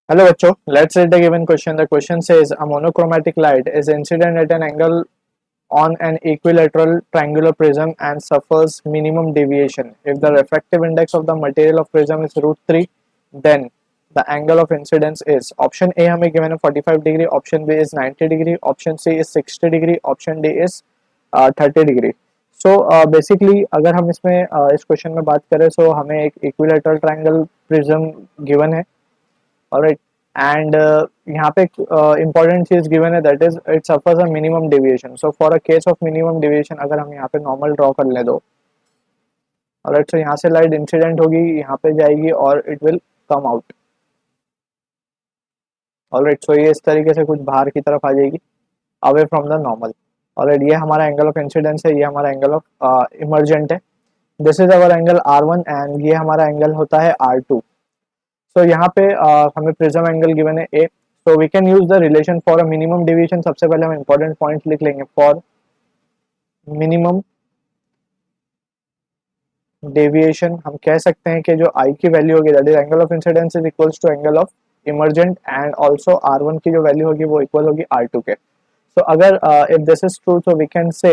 Hello, Bacho. Let's read the given question. The question says a monochromatic light is incident at an angle on an equilateral triangular prism and suffers minimum deviation. If the refractive index of the material of prism is root 3, then the angle of incidence is option A हमें given है 45 degree, option B is 90 degree, option C is 60 degree, option D is 30 degree. So basically अगर हम इसमें इस question में बात करें so हमें एक इक्विलेटरल ट्रायंगल प्रिज्म गिवन है. ऑलराइट. एंड यहाँ पे इंपॉर्टेंट चीज गिवन है that is it suffers a minimum deviation. So for a case of minimum deviation अगर हम यहाँ पे नॉर्मल ड्रॉ कर ले दो. ऑलराइट. सो यहाँ से लाइट इंसिडेंट होगी, यहाँ पे जाएगी और it will come out. Alright. So ये इस तरीके से कुछ बाहर की तरफ आ जाएगी, away from the normal. Alright. ये हमारा एंगल ऑफ इंसिडेंस है, ये हमारा एंगल ऑफ इमर्जेंट है. This is our angle R1 and ये हमारा एंगल होता है R2. सो यहाँ पे हमें प्रिज्म एंगल गिवन है A. So we can use the relation for a minimum deviation. सबसे पहले हम इंपॉर्टेंट पॉइंट लिख लेंगे. फॉर मिनिमम डेविएशन हम कह सकते हैं कि जो आई की वैल्यू होगी that is angle of incidence is equals to angle of emergent and also R1 की जो वैल्यू होगी वो इक्वल होगी R2 के. सो अगर if this is true so we can say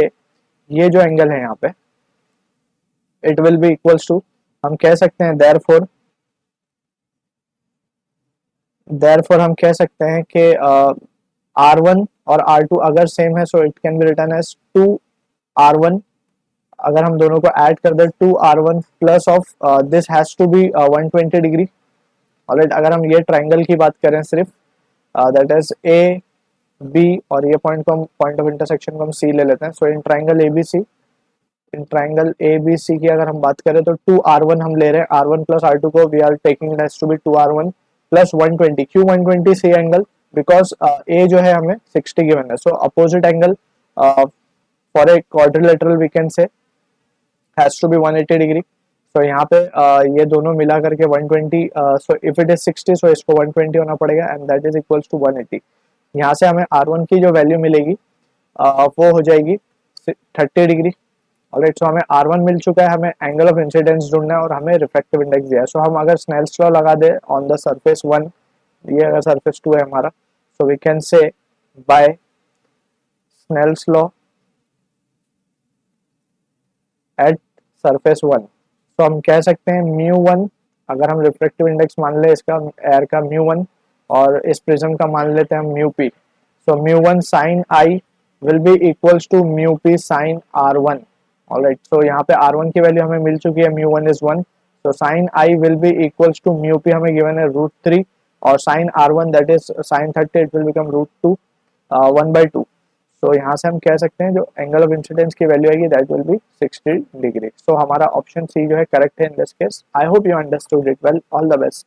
ये जो एंगल है यहाँ पे it will be equals to, हम कह सकते हैं देयरफॉर हम कह सकते हैं कि R1 और R2 अगर सेम है so it can be written as 2R1. अगर हम दोनों को ऐड कर दें 2R1 plus of this has to be 120 degree. Alright. अगर हम ये ट्राइंगल की बात करें सिर्फ दैट इज ए बी और ये पॉइंट को हम पॉइंट ऑफ इंटरसेक्शन को हम सी ले लेते हैं. सो in triangle A B C की अगर हम बात करें तो 2R1 हम ले रहे हैं. R1 प्लस R2 को we are taking it has to be 2R1 plus 120. क्यों 120 सी एंगल? बिकॉज ए जो है हमें 60 गिवन है. So opposite angle for a quadrilateral we can say has to be 180 degree. So यहाँ पे ये दोनों मिला करके 120. So if it is 60 so इसको 120 होना पड़ेगा and that is equals to 180. यहाँ से हमें R1 की जो वैल्यू मिलेगी वो हो जाएगी 30 डिग्री. ऑलराइट. सो हमें R1 मिल चुका है, हमें एंगल ऑफ इंसिडेंस ढूंढना है और हमें रिफ्रैक्टिव इंडेक्स दिया है. सो हम अगर स्नेल्स लॉ लगा दे ऑन द सरफेस 1, ये अगर सरफेस 2 है हमारा, so we can say by Snell's law at surface 1. तो हम कह सकते हैं μ1, अगर हम रिफ्रैक्टिव इंडेक्स मान ले इसका एयर का μ1 और इस प्रिज्म का मान लेते हैं हम μp. So μ1 sin I will be equals to μp sin R1. Alright. So यहाँ पे R1 की वैल्यू हमें मिल चुकी है, μ1 is 1. So sin I will be equals to μp हमें गिवन है √3 और sin R1 that is sin 30 it will become √2 1/2. So यहाँ से हम कह सकते हैं जो एंगल ऑफ इंसिडेंस की वैल्यू आएगी that will be 60 degree. So हमारा ऑप्शन सी जो है करेक्ट है in this case. I hope you understood it well. All the best.